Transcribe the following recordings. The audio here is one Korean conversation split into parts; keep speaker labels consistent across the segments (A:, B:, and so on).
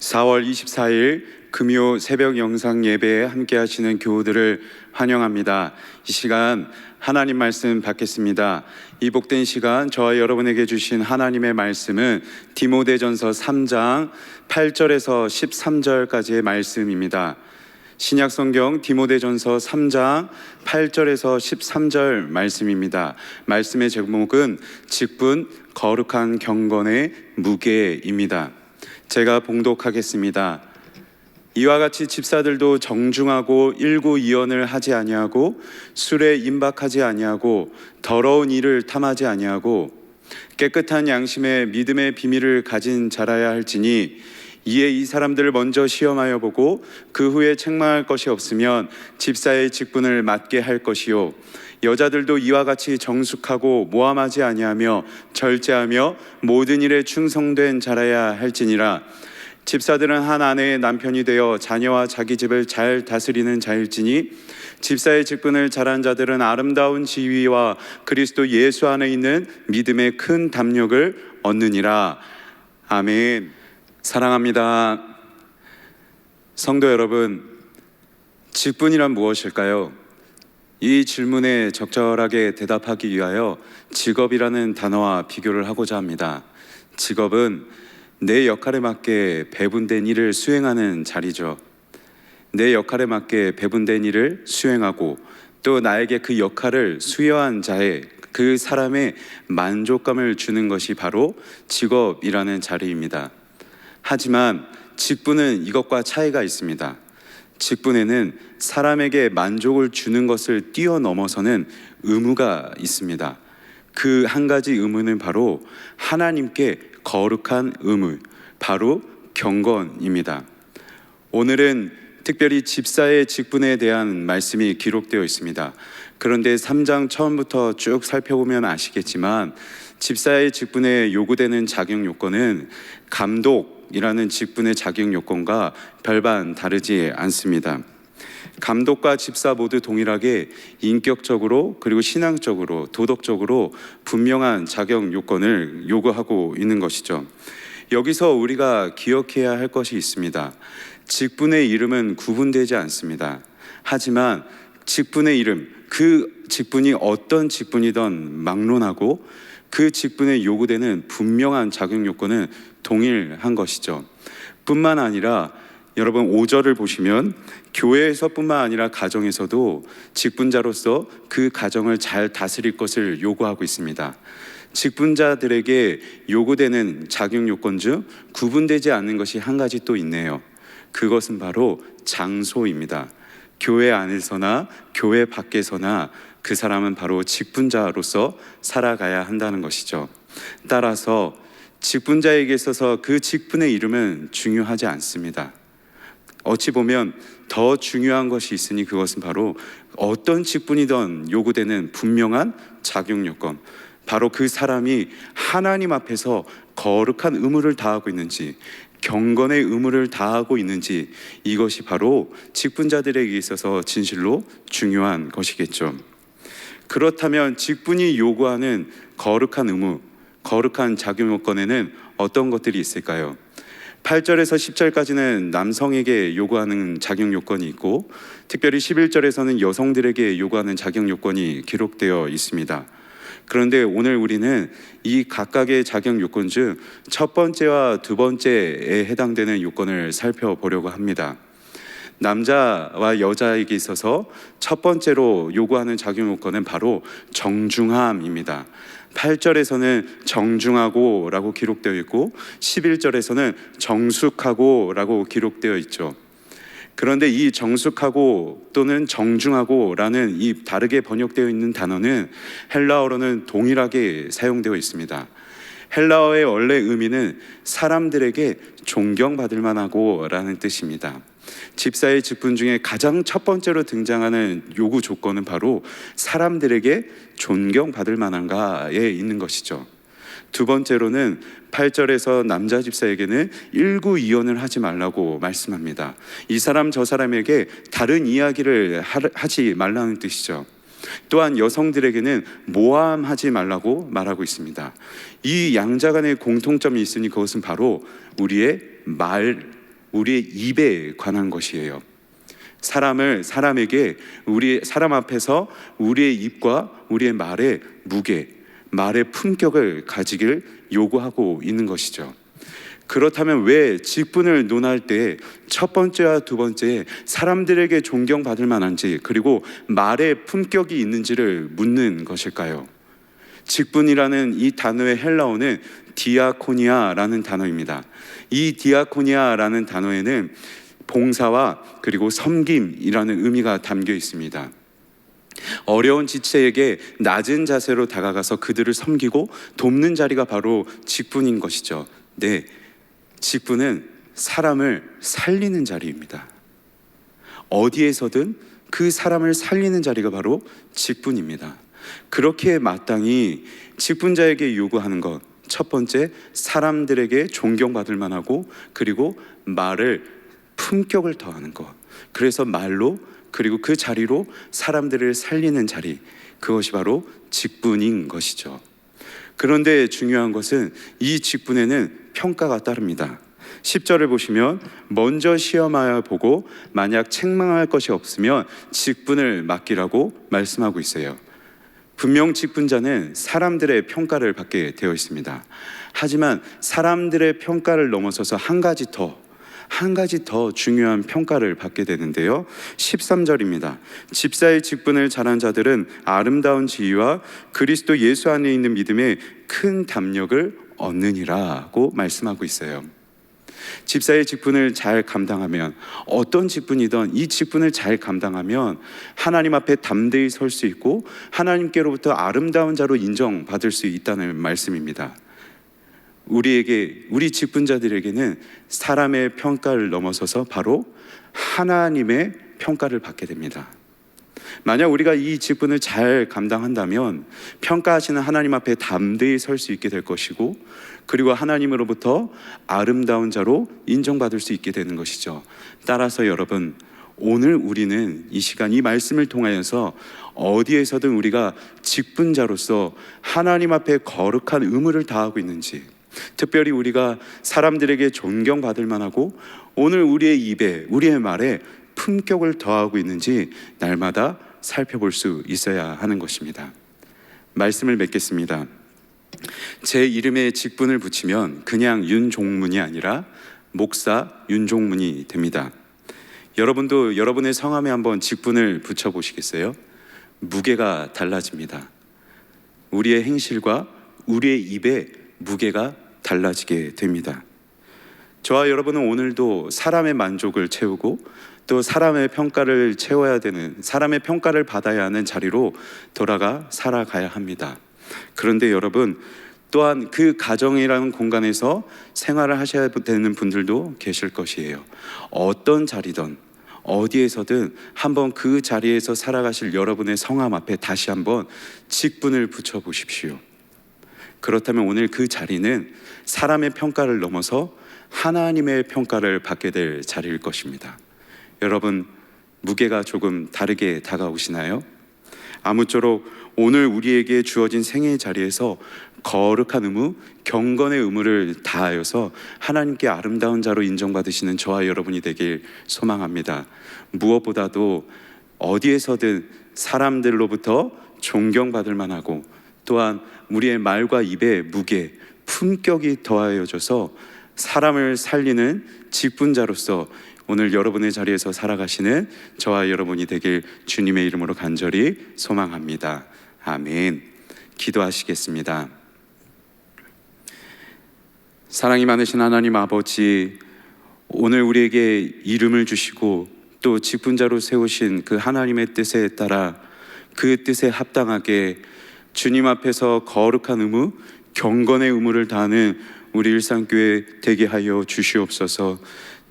A: 4월 24일 금요 새벽 영상 예배에 함께 하시는 교우들을 환영합니다. 이 시간 하나님 말씀 받겠습니다. 이 복된 시간 저와 여러분에게 주신 하나님의 말씀은 디모데전서 3장 8절에서 13절까지의 말씀입니다. 신약성경 디모데전서 3장 8절에서 13절 말씀입니다. 말씀의 제목은 직분 거룩한 경건의 무게입니다. 제가 봉독하겠습니다. 이와 같이 집사들도 정중하고 일구이언을 하지 아니하고 술에 임박하지 아니하고 더러운 일을 탐하지 아니하고 깨끗한 양심의 믿음의 비밀을 가진 자라야 할지니 이에 이 사람들을 먼저 시험하여 보고 그 후에 책망할 것이 없으면 집사의 직분을 맡게 할 것이요 여자들도 이와 같이 정숙하고 모함하지 아니하며 절제하며 모든 일에 충성된 자라야 할지니라. 집사들은 한 아내의 남편이 되어 자녀와 자기 집을 잘 다스리는 자일지니 집사의 직분을 잘한 자들은 아름다운 지위와 그리스도 예수 안에 있는 믿음의 큰 담력을 얻느니라. 아멘. 사랑합니다. 성도 여러분, 직분이란 무엇일까요? 이 질문에 적절하게 대답하기 위하여 직업이라는 단어와 비교를 하고자 합니다. 직업은 내 역할에 맞게 배분된 일을 수행하는 자리죠. 내 역할에 맞게 배분된 일을 수행하고 또 나에게 그 역할을 수여한 자의 그 사람의 만족감을 주는 것이 바로 직업이라는 자리입니다. 하지만 직분은 이것과 차이가 있습니다. 직분에는 사람에게 만족을 주는 것을 뛰어넘어서는 의무가 있습니다. 그 한 가지 의무는 바로 하나님께 거룩한 의무, 바로 경건입니다. 오늘은 특별히 집사의 직분에 대한 말씀이 기록되어 있습니다. 그런데 3장 처음부터 쭉 살펴보면 아시겠지만 집사의 직분에 요구되는 자격 요건은 감독이라는 직분의 자격 요건과 별반 다르지 않습니다. 감독과 집사 모두 동일하게 인격적으로 그리고 신앙적으로 도덕적으로 분명한 자격 요건을 요구하고 있는 것이죠. 여기서 우리가 기억해야 할 것이 있습니다. 직분의 이름은 구분되지 않습니다. 하지만 직분의 이름, 그 직분이 어떤 직분이든 막론하고 그 직분에 요구되는 분명한 자격 요건은 동일한 것이죠. 뿐만 아니라 여러분 5절을 보시면 교회에서뿐만 아니라 가정에서도 직분자로서 그 가정을 잘 다스릴 것을 요구하고 있습니다. 직분자들에게 요구되는 자격 요건 중 구분되지 않는 것이 한 가지 또 있네요. 그것은 바로 장소입니다. 교회 안에서나 교회 밖에서나 그 사람은 바로 직분자로서 살아가야 한다는 것이죠. 따라서 직분자에게 있어서 그 직분의 이름은 중요하지 않습니다. 어찌 보면 더 중요한 것이 있으니 그것은 바로 어떤 직분이든 요구되는 분명한 자격 요건, 바로 그 사람이 하나님 앞에서 거룩한 의무를 다하고 있는지, 경건의 의무를 다하고 있는지, 이것이 바로 직분자들에게 있어서 진실로 중요한 것이겠죠. 그렇다면 직분이 요구하는 거룩한 의무, 거룩한 자격 요건에는 어떤 것들이 있을까요? 8절에서 10절까지는 남성에게 요구하는 자격 요건이 있고 특별히 11절에서는 여성들에게 요구하는 자격 요건이 기록되어 있습니다. 그런데 오늘 우리는 이 각각의 자격 요건 중 첫 번째와 두 번째에 해당되는 요건을 살펴보려고 합니다. 남자와 여자에게 있어서 첫 번째로 요구하는 자격 요건은 바로 정중함입니다. 8절에서는 정중하고 라고 기록되어 있고 11절에서는 정숙하고 라고 기록되어 있죠. 그런데 이 정숙하고 또는 정중하고 라는 이 다르게 번역되어 있는 단어는 헬라어로는 동일하게 사용되어 있습니다. 헬라어의 원래 의미는 사람들에게 존경받을 만하고 라는 뜻입니다. 집사의 직분 중에 가장 첫 번째로 등장하는 요구 조건은 바로 사람들에게 존경받을 만한가에 있는 것이죠. 두 번째로는 8절에서 남자 집사에게는 일구이언을 하지 말라고 말씀합니다. 이 사람 저 사람에게 다른 이야기를 하지 말라는 뜻이죠. 또한 여성들에게는 모함하지 말라고 말하고 있습니다. 이 양자 간의 공통점이 있으니 그것은 바로 우리의 말, 우리의 입에 관한 것이에요. 사람에게 사람 앞에서 우리의 입과 우리의 말의 무게, 말의 품격을 가지길 요구하고 있는 것이죠. 그렇다면 왜 직분을 논할 때 첫 번째와 두 번째 사람들에게 존경받을 만한지, 그리고 말의 품격이 있는지를 묻는 것일까요? 직분이라는 이 단어의 헬라어는 디아코니아라는 단어입니다. 이 디아코니아라는 단어에는 봉사와 그리고 섬김이라는 의미가 담겨 있습니다. 어려운 지체에게 낮은 자세로 다가가서 그들을 섬기고 돕는 자리가 바로 직분인 것이죠. 네, 직분은 사람을 살리는 자리입니다. 어디에서든 그 사람을 살리는 자리가 바로 직분입니다. 그렇게 마땅히 직분자에게 요구하는 것, 첫 번째, 사람들에게 존경받을 만하고 그리고 말을 품격을 더하는 것, 그래서 말로 그리고 그 자리로 사람들을 살리는 자리, 그것이 바로 직분인 것이죠. 그런데 중요한 것은 이 직분에는 평가가 따릅니다. 10절을 보시면 먼저 시험하여 보고 만약 책망할 것이 없으면 직분을 맡기라고 말씀하고 있어요. 분명 직분자는 사람들의 평가를 받게 되어 있습니다. 하지만 사람들의 평가를 넘어서서 한 가지 더 중요한 평가를 받게 되는데요. 13절입니다. 집사의 직분을 잘한 자들은 아름다운 지위와 그리스도 예수 안에 있는 믿음에 큰 담력을 얻느니라고 말씀하고 있어요. 집사의 직분을 잘 감당하면, 어떤 직분이든 이 직분을 잘 감당하면 하나님 앞에 담대히 설 수 있고 하나님께로부터 아름다운 자로 인정받을 수 있다는 말씀입니다. 우리 직분자들에게는 사람의 평가를 넘어서서 바로 하나님의 평가를 받게 됩니다. 만약 우리가 이 직분을 잘 감당한다면 평가하시는 하나님 앞에 담대히 설 수 있게 될 것이고, 그리고 하나님으로부터 아름다운 자로 인정받을 수 있게 되는 것이죠. 따라서 여러분, 오늘 우리는 이 시간 이 말씀을 통하여서 어디에서든 우리가 직분자로서 하나님 앞에 거룩한 의무를 다하고 있는지, 특별히 우리가 사람들에게 존경받을 만하고 오늘 우리의 입에, 우리의 말에 품격을 더하고 있는지 날마다 살펴볼 수 있어야 하는 것입니다. 말씀을 맺겠습니다. 제 이름에 직분을 붙이면 그냥 윤종문이 아니라 목사 윤종문이 됩니다. 여러분도 여러분의 성함에 한번 직분을 붙여보시겠어요? 무게가 달라집니다. 우리의 행실과 우리의 입에 무게가 달라지게 됩니다. 저와 여러분은 오늘도 사람의 만족을 채우고 또 사람의 평가를 채워야 되는, 사람의 평가를 받아야 하는 자리로 돌아가 살아가야 합니다. 그런데 여러분, 또한 그 가정이라는 공간에서 생활을 하셔야 되는 분들도 계실 것이에요. 어떤 자리든 어디에서든 한번 그 자리에서 살아가실 여러분의 성함 앞에 다시 한번 직분을 붙여보십시오. 그렇다면 오늘 그 자리는 사람의 평가를 넘어서 하나님의 평가를 받게 될 자리일 것입니다. 여러분, 무게가 조금 다르게 다가오시나요? 아무쪼록 오늘 우리에게 주어진 생애의 자리에서 거룩한 의무, 경건의 의무를 다하여서 하나님께 아름다운 자로 인정받으시는 저와 여러분이 되길 소망합니다. 무엇보다도 어디에서든 사람들로부터 존경받을 만하고 또한 우리의 말과 입의 무게, 품격이 더하여져서 사람을 살리는 직분자로서 오늘 여러분의 자리에서 살아가시는 저와 여러분이 되길 주님의 이름으로 간절히 소망합니다. 아멘. 기도하시겠습니다. 사랑이 많으신 하나님 아버지, 오늘 우리에게 이름을 주시고 또 직분자로 세우신 그 하나님의 뜻에 따라 그 뜻에 합당하게 주님 앞에서 거룩한 의무, 경건의 의무를 다하는 우리 일상교회 되게 하여 주시옵소서.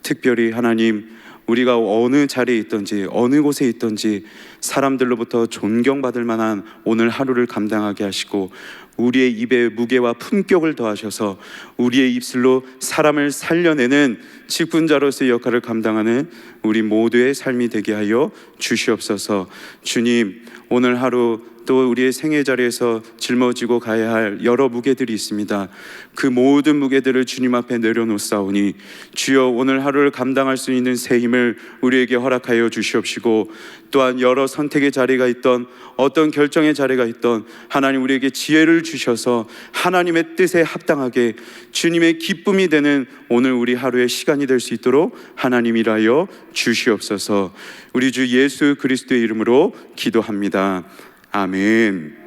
A: 특별히 하나님, 우리가 어느 자리에 있든지 어느 곳에 있든지 사람들로부터 존경받을 만한 오늘 하루를 감당하게 하시고 우리의 입에 무게와 품격을 더하셔서 우리의 입술로 사람을 살려내는 직분자로서의 역할을 감당하는 우리 모두의 삶이 되게 하여 주시옵소서. 주님, 오늘 하루 또 우리의 생애 자리에서 짊어지고 가야 할 여러 무게들이 있습니다. 그 모든 무게들을 주님 앞에 내려놓사오니 주여 오늘 하루를 감당할 수 있는 새 힘을 우리에게 허락하여 주시옵시고, 또한 여러 선택의 자리가 있던 어떤 결정의 자리가 있던 하나님 우리에게 지혜를 주셔서 하나님의 뜻에 합당하게 주님의 기쁨이 되는 오늘 우리 하루의 시간이 될 수 있도록 하나님이라여 주시옵소서. 우리 주 예수 그리스도의 이름으로 기도합니다. 아멘.